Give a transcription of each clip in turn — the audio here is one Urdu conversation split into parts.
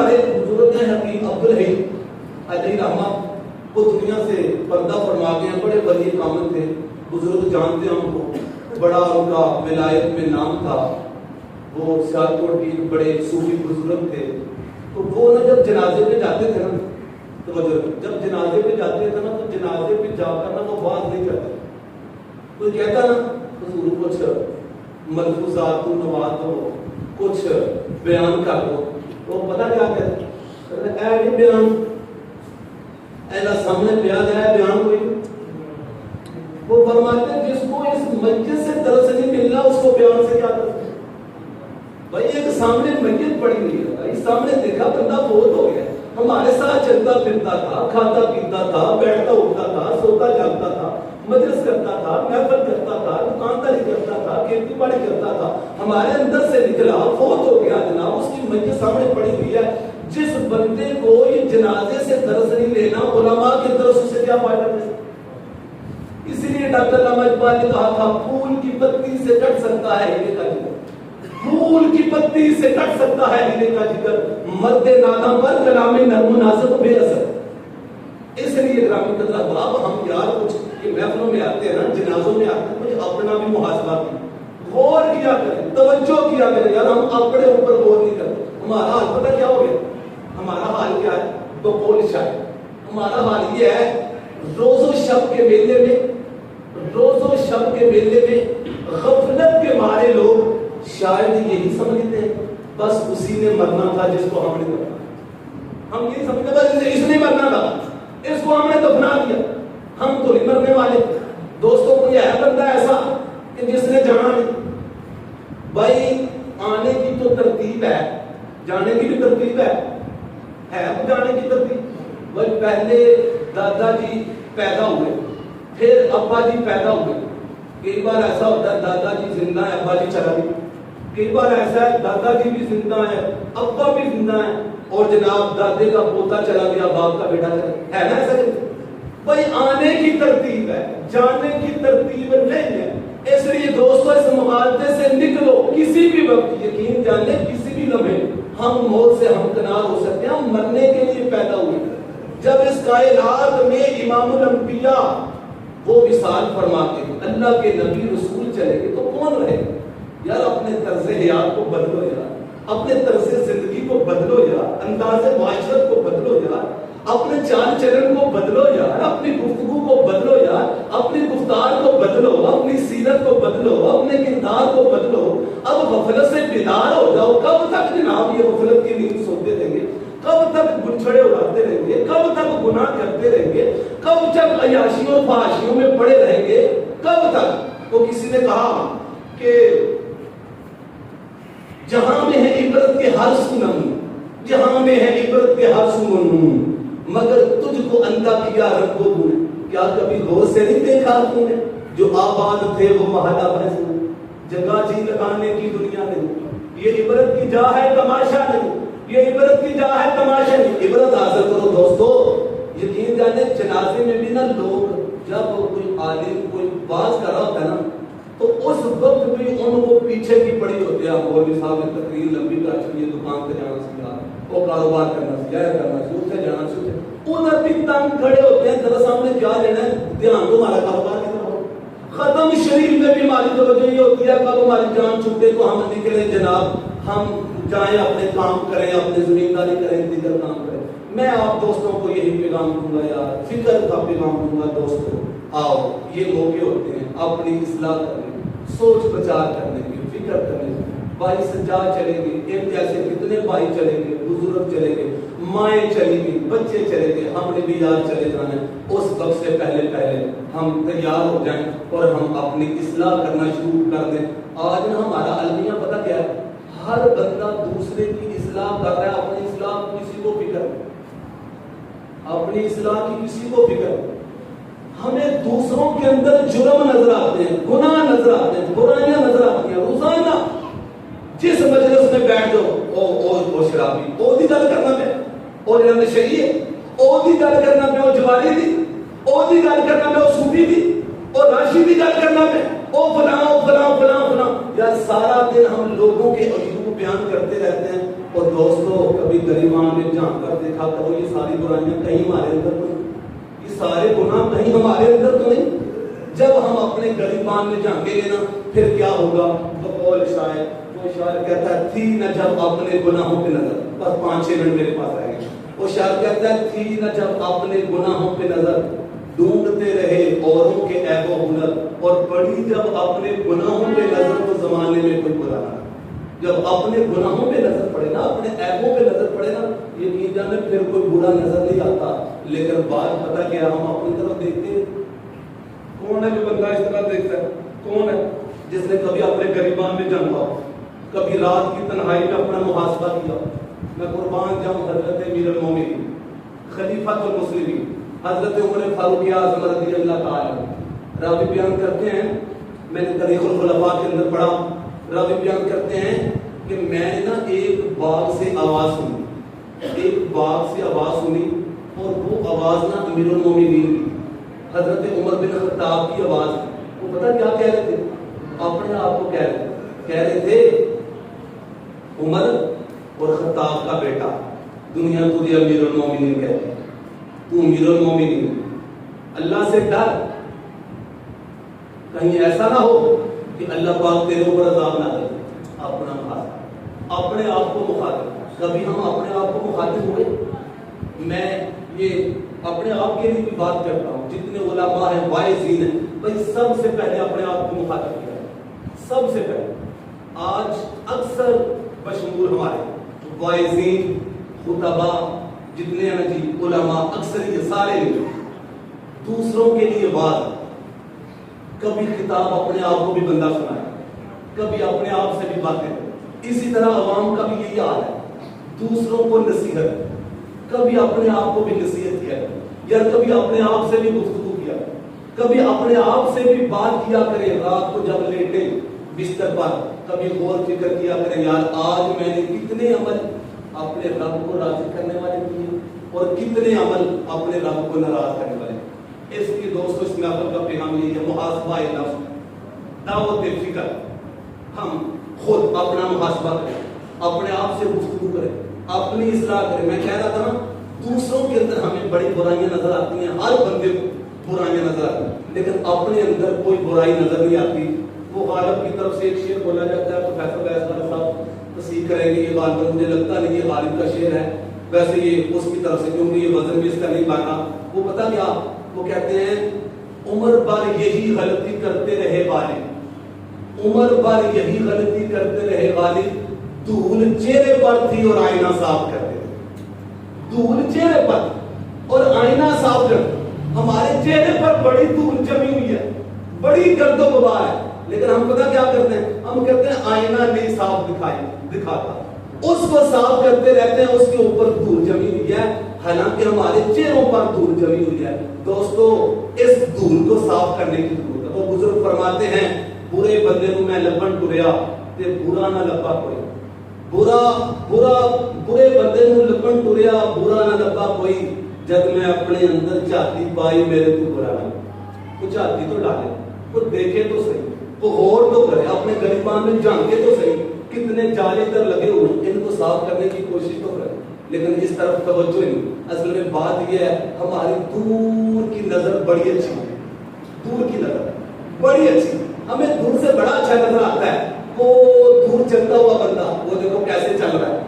ہمارے بزرگ ہیں حکیم عبدالحی علیہ رحمہ، وہ دنیا سے پردہ فرما گئے ہیں، بڑے ولی کامل تھے، بزرگ جانتے ہیں ان کو، بڑا ان کا ولایت میں نام تھا، وہ سیالکوٹ کے بڑے صوفی بزرگ تھے۔ تو وہ نا جب جنازے پہ جاتے تھے نا، تو جب جنازے پہ جاتے تھے نا، تو جنازے پہ جا کر نا وہ بات نہیں کرتے، کوئی کہتا نا حضور کچھ ملفوظات نوات ہو، کچھ بیان کر دو، تو پتہ کیا کہتے ہیں، اے بھی بیان ایسا سامنے بیان ہے، بیان کوئی۔ وہ فرماتے ہیں جس کو اس مسجد سے درس نہیں ملنا، اس کو بیان سے کیا کرتے ہیں؟ بھائی ایک سامنے میت پڑی ہوئی ہے، بھائی سامنے دیکھا بندہ فوت ہو گیا، ہمارے ساتھ چلتا پھرتا تھا، کھاتا پیتا تھا، بیٹھتا اٹھتا تھا، سوتا جاگتا تھا، مجلس کرتا تھا، محفل کرتا تھا، دکانداری کرتا تھا، کھیتی باڑی کرتا تھا، ہمارے اندر سے نکلا، فوت ہو گیا جناب، اس کی میت سامنے پڑی ہوئی ہے۔ جس بندے کو یہ جنازے سے درس نہیں لینا، علماء کے درس سے کیا فائدہ دے؟ اسی لیے ڈاکٹر علامہ اقبال نے کہا تھا، پھول کی پتی سے کٹ سکتا ہے ہیرے کا جگر، پھول کی پتی سے کٹ سکتا ہے ہیرے کا جگر، مرد ناداں پر کلام نرم و نازک بے اثر۔ اس لیے گرامی قدر احباب، ہم یار کچھ یہ محفلوں میں آتے ہیں نا، جنازوں میں آتے ہیں، مجھے اپنا بھی محاسبہ کی غور کیا کریں، توجہ کیا کریں، یار ہم اپنے اوپر غور نہیں کرتے۔ ہمارا حال پتہ کیا ہو گیا؟ ہمارا حال کیا ہے؟ بقول شاعر ہمارا حال یہ ہے، روز و شب کے میلے میں، روز و شب کے میلے میں غفلت کے مارے لوگ شاید یہی سمجھتے ہیں بس اسی نے مرنا تھا جس کو ہم نے دفنا، ہم یہی سمجھتے بس اس نے مرنا تھا، اس کو ہم نے دفنا دیا، ہم تو نہیں مرنے والے۔ دوستوں کو یہ ہے بندہ ایسا کہ جس نے جانا نہیں، بھائی آنے کی تو ترتیب ہے، جانے کی بھی ترتیب ہے جانے کی ترتیب۔ بھائی پہلے دادا جی پیدا ہوئے، پھر ابا جی پیدا ہوئے، کئی بار ایسا ہوتا ہے دادا جی زندہ ہے، ابا جی چلا گیا، کئی بار ایسا ہے دادا جی بھی زندہ ہے، ابا بھی زندہ ہے، اور جناب دادے کا پوتا چلا گیا، باپ کا بیٹا چلا گیا، ہے نا ایسا؟ بھائی آنے کی ترتیب ہے، جانے کی ترتیب نہیں ہے۔ اس لیے دوستو اس معاہدے سے نکلو، کسی بھی وقت یقین جانے کسی بھی لمحے ہم موت سے ہمکنار ہو سکتے ہیں، ہم مرنے کے لیے پیدا ہوئے۔ جب اس کائنات میں امام الانبیاء وہ وصال فرماتے ہیں، اللہ کے نبی رسول چلے گئے تو کون رہے؟ یار اپنے طرز حیات کو بدلو، یار اپنے طرز زندگی کو بدلو، یار انداز معاشرت کو بدلو، یار اپنے چال چلن کو بدلو، یار اپنی گفتگو کو بدلو، یار اپنی گفتار کو بدلو، اپنی سیرت کو بدلو، اپنے کردار کو بدلو۔ اب غفلت سے بیدار ہو جاؤ۔ کب تک جناب یہ غفلت کی نیند سوتے رہیں گے؟ کب تک گٹھڑے اڑاتے رہیں گے؟ کب تک گناہ کرتے رہیں گے؟ کب تک عیاشیوں اور فحاشیوں میں پڑے رہیں گے؟ کب تک؟ تو کسی نے کہا کہ جہاں میں ہے عبرت کے ہر سنن، جہاں میں ہے عبرت کے ہر سنن، مگر تجھ کو اندھا کیا رب و گل۔ کیا کبھی غور سے نہیں دیکھا تم نے جو آباد تھے وہ محلہ بحث میں، جگہ جی لگانے کی دنیا نہیں، یہ عبرت کی جا ہے تماشا نہیں، یہ عبرت کی جا ہے تماشا نہیں۔ عبرت حاصل کرو دوستو۔ یقین جانے جنازے میں بھی نا لوگ جب کوئی عالم کوئی باز کر رہا ہوتا ہے نا، تو اس وقت بھی ان کو پیچھے کی پڑی ہوتی ہے، مولوی صاحب نے تقریر لمبی کر چکی ہے، دکان پہ جانا سکھا، وہ کاروبار کرنا سکھا کرنا سی، اتنے جانا سی، ادھر بھی تنگ کھڑے ہوتے ہیں، ذرا سامنے کیا لینا ہے، دھیان تو ہمارا کاروبار کی طرف ہو۔ ختم شریف میں بھی ہماری توجہ یہ ہوتی ہے کب ہماری جان چھوٹے تو ہم نکلے جناب، ہم جائیں اپنے کام کریں، اپنے زمینداری کریں، دیگر کام کریں۔ میں آپ دوستوں کو یہی پیغام دوں گا، یار فکر کا پیغام دوں گا، دوستوں آؤ یہ موقع ہوتے ہیں اپنی اصلاح کرنے، سوچ بچار کرنے کی، فکر کرنے کی۔ بھائی سجاد چلے گئے، ایک جیسے کتنے بھائی چلے گئے، بزرگ چلے گئے، مائیں چلی گئی، بچے چلے گئے، ہم نے بھی یار چلے جانا ہے۔ اس وقت سے پہلے ہم تیار ہو جائیں اور ہم اپنی اصلاح کرنا شروع کر دیں۔ آج نا ہمارا المیہ پتہ کیا ہے؟ ہر بندہ دوسرے کی اصلاح کر رہا ہے، اپنی اصلاح کی کسی کو فکر نہیں، اپنی اصلاح کی کسی کو فکر نہیں۔ ہمیں دوسروں کے اندر جرم نظر آتے ہیں، گناہ نظر آتے ہیں، برائیاں نظر آتی ہیں۔ روزانہ جس مجلس میں بیٹھ جاؤ، او شرابی، او دی گل کرنا میں، او جناب نشئی ہے، او دی گل کرنا میں، او جواری دی، او دی گل کرنا میں، او صوفی دی، او راشی دی گل کرنا میں، او فلاں او فلاں فلاں فلاں۔ یار سارا دن ہم لوگوں کے عیوب بیان کرتے رہتے ہیں، اور دوستو کبھی گریبان جھانک کر دیکھا کرو یہ ساری برائیاں کہیں ہمارے اندر تو نہیں, یہ سارے گناہ کہیں ہمارے اندر تو نہیں. جب ہم اپنے گریبان میں جھانکیں گے نا پھر کیا ہوگا. بقول شاعر, وہ شاعر کہتا ہے تھی نہ جب اپنے گناہوں پہ نظر, بس 5-6 منٹ میرے پاس رہ گئے. وہ شاعر کہتا ہے تھی نہ جب اپنے گناہوں پہ نظر, ڈھونڈتے رہے اوروں کے عیب و ہنر, اور پڑی جب اپنے گناہوں پہ نظر تو زمانے میں کوئی برا نہ. جب اپنے گناہوں پہ نظر پڑے نا, اپنے عیبوں پہ نظر پڑے نا, یقین جانے پھر کوئی برا نظر نہیں آتا. لیکن بات پتہ کیا, ہم اپنی طرف دیکھتے ہیں, کون ہے جو بندہ اس طرح دیکھتا ہے؟ کون ہے جس نے کبھی اپنے گریبان میں جھانکا, کبھی رات کی تنہائی میں اپنا محاسبہ کیا؟ میں قربان جاؤں حضرت امیر المومنین خلیفۃ المسلمین حضرت عمر فاروق اعظم رضی اللہ تعالی, راوی بیان کرتے ہیں, میں نے تاریخ الخلفاء کے اندر پڑھا, راوی بیان کرتے ہیں کہ میں نے نا ایک باغ سے آواز سنی, ایک باغ سے آواز سنی, اور وہ آواز نا امیر المومنین کی, حضرت عمر بن خطاب کی آواز. وہ پتہ کیا کہہ رہے تھے؟ اپنے آپ کو کہہ رہے تھے عمر اور خطاب کا بیٹا, دنیا تجھے امیر المومنین کہتی ہے, تو امیر المومنین, اللہ سے ڈر, کہیں ایسا نہ ہو کہ اللہ پاک تیرے اوپر عذاب نہ کرے. اپنا مخاطب, اپنے آپ کو مخاطب. کبھی ہم اپنے آپ کو مخاطب ہوئے؟ میں یہ اپنے آپ کے لیے بھی بات کرتا ہوں, جتنے علماء ہیں واعظین ہیں, بھائی سب سے پہلے اپنے آپ کو مخاطب کیا ہے, سب سے پہلے. آج اکثر بشمول ہمارے واعظین, خطباء جتنے ہیں نا جی, علماء, اکثر یہ سارے دوسروں کے لیے واعظ, کبھی کتاب اپنے آپ کو بھی بندہ سنائے, کبھی اپنے آپ سے بھی باتیں. اسی طرح عوام کا بھی یہی حال ہے, دوسروں کو نصیحت, کبھی اپنے آپ کو بھی نصیحت کیا, یا کبھی اپنے آپ سے بھی گفتگو کیا, کبھی اپنے آپ سے بھی بات کیا کرے. رات کو جب لیٹے بستر پر, کبھی غور فکر کیا کرے, یار آج میں نے کتنے عمل اپنے رب کو راضی کرنے والے کیے اور کتنے عمل اپنے رب کو ناراض کرنے والے. اس کی دوستوں اس محفل کا پیغام یہ ہے, محاسبہ نفس, دعوت فکر. ہم خود اپنا محاسبہ کریں, اپنے آپ سے گفتگو کریں, اپنی اصلاح کریں. میں کہہ رہا تھا نا, دوسروں کے اندر ہمیں بڑی برائیاں نظر آتی ہیں, ہر بندے کو برائیاں نظر آتی ہیں, لیکن اپنے اندر کوئی برائی نظر نہیں آتی. وہ غالب کی طرف سے ایک شعر بولا جاتا ہے, پروفیسر بیس صاحب تصحیح کریں گے, یہ غالب مجھے لگتا نہیں یہ غالب کا شعر ہے, ویسے یہ اس کی طرف سے, کیونکہ یہ وزن بھی اس کا نہیں بنا. وہ پتہ کیا وہ کہتے ہیں, عمر بھر یہی غلطی کرتے رہے غالب, عمر بھر یہی غلطی کرتے رہے غالب, دھول چہرے پر تھی اور آئینہ صاف کرتے تھے. دھول چہرے پر اور آئینہ صاف کرتے. ہمارے چہرے پر بڑی دھول جمی ہوئی ہے, بڑی گرد و غبار ہے, لیکن ہم پتہ کیا کرتے ہیں, ہم کہتے ہیں آئینہ نہیں صاف دکھاتا, اس کو صاف کرتے رہتے ہیں, اس کے اوپر دھول جمی ہوئی ہے, حالانکہ ہمارے چہروں پر دھول جمی ہوئی ہے. دوستو اس دھول کو صاف کرنے کی ضرورت ہے. وہ بزرگ فرماتے ہیں, برے بندے کو میں لبن ٹریا تے برا نہ لبا کوئی, برے بندے کو لبن ٹریا برا نہ لبا کوئی, جب میں اپنے اندر چاہتی پائی میرے تو برا نہ. وہ چاہتی تو ڈالے, وہ دیکھے تو صحیح, وہ غور تو کرے, اپنے گریبان میں جھانکے تو صحیح, کتنے جالے در لگے ہوئے, ان کو صاف کرنے کی کوشش تو کرے, لیکن اس طرف توجہ نہیں. اصل میں بات یہ ہے, ہماری دور کی نظر بڑی اچھی ہے, دور کی نظر بڑی اچھی, ہمیں دور سے بڑا اچھا نظر آتا ہے. وہ دور چلتا ہوا بندہ, وہ دیکھو کیسے چل رہا ہے,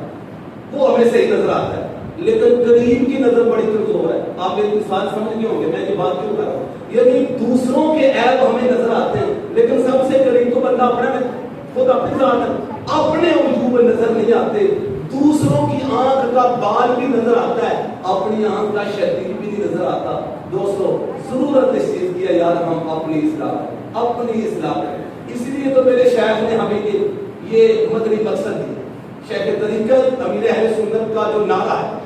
وہ ہمیں صحیح نظر آتا ہے, لیکن قریب کی نظر بڑی کمزور ہے. آپ ایک مثال سمجھ گئے ہوں گے میں یہ بات کیوں کر رہا ہوں. یعنی دوسروں کے عیب ہمیں نظر آتے ہیں, لیکن سب سے قریب تو بندہ اپنے میں, خود اپنی ذات ہے, اپنے عیوب نظر نہیں آتے. دوسروں کی آنکھ کا بال بھی نظر آتا ہے, اپنی آنکھ کا شیطان بھی نہیں نظر آتا. دوستو ضرورت اس چیز کی ہے یار, ہم اپنی اصلاح کریں, اپنی اصلاح کریں. اس لیے تو میرے شیخ نے ہمیں یہ مدنی مقصد دیا. شیخ طریقت امیر اہل سنت کا جو نعرہ ہے,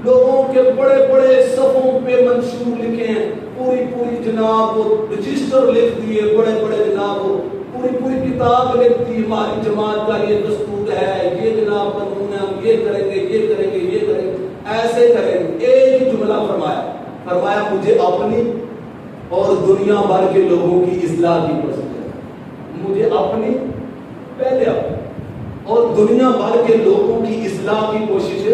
لوگوں کے بڑے بڑے صفوں پہ منشور لکھے ہیں, پوری جناب وہ رجسٹر لکھ دیے, بڑے بڑے جناب وہ پوری کتاب لکھ دی, ہماری جماعت کا یہ دستور ہے, یہ جناب قانون ہے, ہم یہ کریں گے, یہ کریں گے, یہ کریں گے, ایسے کریں گے. ایک ہی جملہ فرمایا مجھے اپنی اور دنیا بھر کے لوگوں کی اصلاح کی کوشش ہے. مجھے اپنی پہلے اپنی اور دنیا بھر کے لوگوں کی اصلاح کی کوشش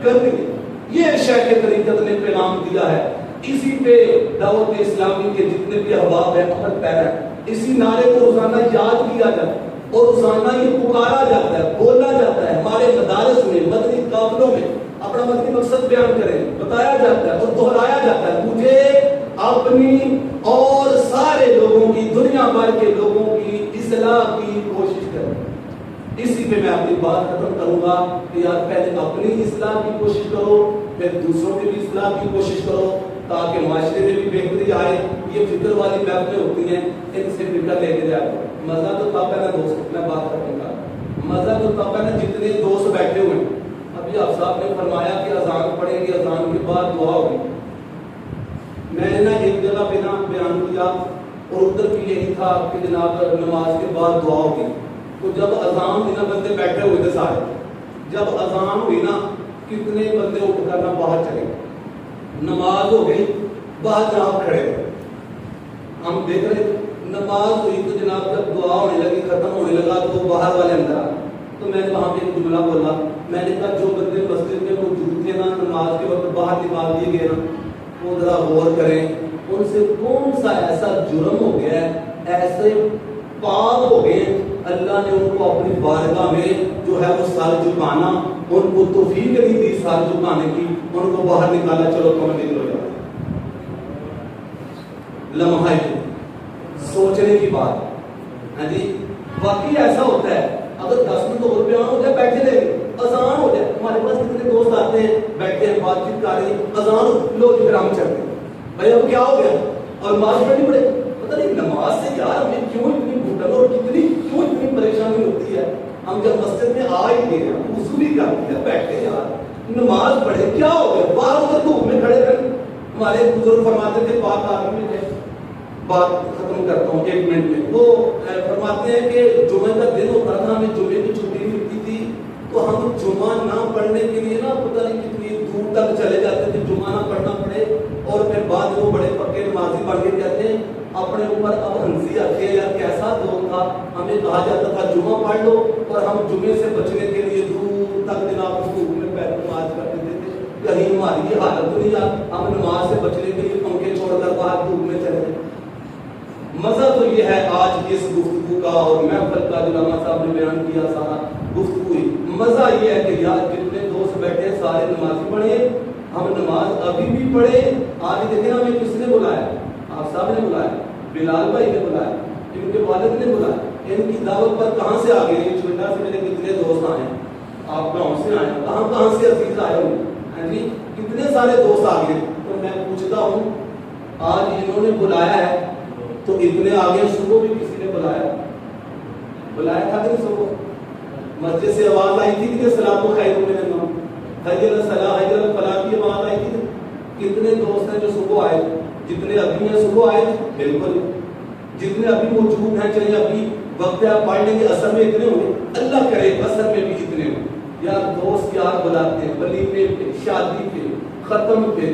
کرنی ہے. یہ شیخ طریقت نے پیغام دیا ہے. اسی پہ دعوت اسلامی کے جتنے بھی احباب ہیں عمل پیرا ہے. اسی نعرے کو روزانہ یاد کیا جاتا ہے اور روزانہ یہ پکارا جاتا ہے, بولا جاتا ہے. ہمارے مدارس میں, مدنی قافلوں میں اپنا مدنی مقصد بیان کریں, بتایا جاتا ہے اور دہرایا جاتا ہے. مجھے اپنی اور سارے لوگوں کی, دنیا بھر کے لوگوں کی اصلاح کی کوشش کریں. اسی پہ میں اپنی بات ختم کروں گا کہ یار پہلے اپنی اصلاح کی کوشش کرو, پھر دوسروں کی بھی اصلاح کی کوشش کرو, تاکہ معاشرے میں بھی بہتری آئے. یہ فکر والی محفلیں ہوتی ہیں, ان سے فکر لے کے جاؤ. مزہ تو تب ہے نا دوست, میں بات کروں گا, مزہ تو تب ہے نا جتنے دوست بیٹھے ہوئے ہیں. ابھی آپ صاحب نے فرمایا کہ اذان پڑھیں گے, اذان کے بعد دعا ہوگی. میں نے نا ایک جگہ پہ نا بیان کیا اور ادھر بھی یہی تھا کہ جناب نماز کے بعد دعا ہوگی. تو جب اذان ہوئی نا, بندے بیٹھے ہوئے تھے سارے, جب اذان ہوئی نا کتنے بندے اٹھ کر نا باہر چلے گئے. نماز ہو گئی, باہر جناب کھڑے ہوئے. ہم دیکھ رہے تھے نماز ہوئی تو جناب جب دعا ہونے لگی, ختم ہونے لگا تو باہر والے اندر آ. تو میں نے وہاں پہ ایک جملہ بولا, میں نے کہا جو بندے مسجد میں موجود تھے نا, نماز کے وقت باہر نکال دیے گئے نا, وہ ذرا غور کریں ان سے کون سا ایسا جرم ہو گیا ہے, ایسے پاک ہو گئے اللہ نے ان کو اپنی بارگاہ میں جو ہے وہ سر جھکانا, ان کو توفیق نہیں دی سر جھکانے کی, ان کو باہر نکالا, چلو تم نکلو جاؤ. لمحہ سوچنے کی بات. ہاں جی, واقعی ایسا ہوتا ہے. اگر 10 منٹ اور بیان ہو جائے, بیٹھے رہے, اذان ہو جائے, ہمارے پاس کتنے دوست آتے ہیں, بیٹھے ہیں, بات چیت کر رہے ہیں, اذان لو پھر ہم چلتے ہیں. بھائی اب کیا ہو گیا, اور نماز پڑھنی پڑے. پتہ نہیں نماز سے یار ہمیں کیوں اتنی گھٹن اور کیوں اتنی پریشانی ہوتی ہے. ہم جب مسجد میں آ ہی گئے, وضو بھی کر دیا, بیٹھے یار نماز پڑھے, کیا ہو گیا, باہر ادھر دھوپ میں کھڑے رہے. ہمارے بزرگ فرماتے تھے, پاک آدمی تھے, بات ختم کرتا ہوں 1 منٹ میں. وہ فرماتے ہیں کہ جمعہ کا دن ہوتا تھا, ہمیں جمعے کی چھٹی ملتی تھی, تو ہم جمعہ نہ پڑھنے کے لیے نا پتہ نہیں کتنی دور تک چلے جاتے تھے, جمعہ نہ پڑھنا پڑے. اور پھر بعد وہ بڑے پکے نمازی پڑھ کے کہتے ہیں اپنے اوپر اب ہنسی آتی ہے, یار کیسا دور تھا. ہمیں کہا جاتا تھا جمعہ پڑھ لو, اور ہم جمعے سے بچنے کے لیے دور تک جناب دھوپ میں پیر نماز کرتے تھے. کہیں ہماری یہ حالت تو نہیں یار ہم نماز سے بچنے کے لیے پنکھے چھوڑ کر باہر دھوپ میں چلے جائیں. مزہ تو یہ ہے آج کی اس گفتگو کا, اور محفل کا جو علامہ صاحب نے بیان کیا سارا گفتگو ہی. مزہ یہ ہے کہ یار جتنے دوست بیٹھے ہیں سارے نمازی پڑھے, ہم نماز ابھی بھی پڑھے. آج دیکھیں ہمیں کس نے بلایا, آپ صاحب نے بلایا, بلال بھائی نے بلایا, ان کے والد نے بلایا. ان کی دعوت پر کہاں سے آگے, چھوٹا سے میرے کتنے دوست آئے ہیں, آپ گاؤں سے آئے ہیں, کہاں سے عزیز آئے ہوں. ہاں جی, کتنے سارے دوست آگے. تو میں پوچھتا ہوں آج انہوں نے بلایا ہے تو اتنے آگے, صبح بھی کسی نے بلایا تھا کہ صبح مسجد سے آواز آئی تھی کہ صلاۃ خیر من النوم, حی الصلاۃ حی الفلاح کی آواز آئی تھی. کتنے دوست ہیں جو صبح آئے, جتنے ابھی ہیں صبح آئے, بالکل جتنے ابھی موجود ہیں, چاہیے ابھی وقت ہے آپ پڑھ لیں گے, اثر میں اتنے ہوں گے, اللہ کرے اثر میں بھی اتنے ہوں. یار دوست یار بلاتے ہیں, ولیمے پہ, شادی پہ, ختم پہ,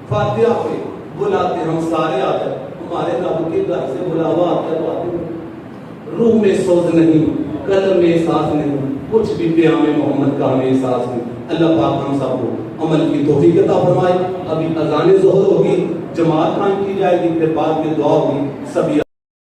فاتحہ پہ بلاتے ہیں, ہم سارے آ جائیں. ہمارے رب کے گھر سے بلاوا آتا ہے تو آتے ہیں. روح میں سوز نہیں, قلم میں احساس نہیں, کچھ بھی پیام محمد کا ہمیں احساس نہیں. اللہ پاک ہم سب کو عمل کی توفیق عطا فرمائے. ابھی اذان ظہر ہوگی, جماعت قائم کی جائے گی, پھر بعد میں دعا ہوگی. سبھی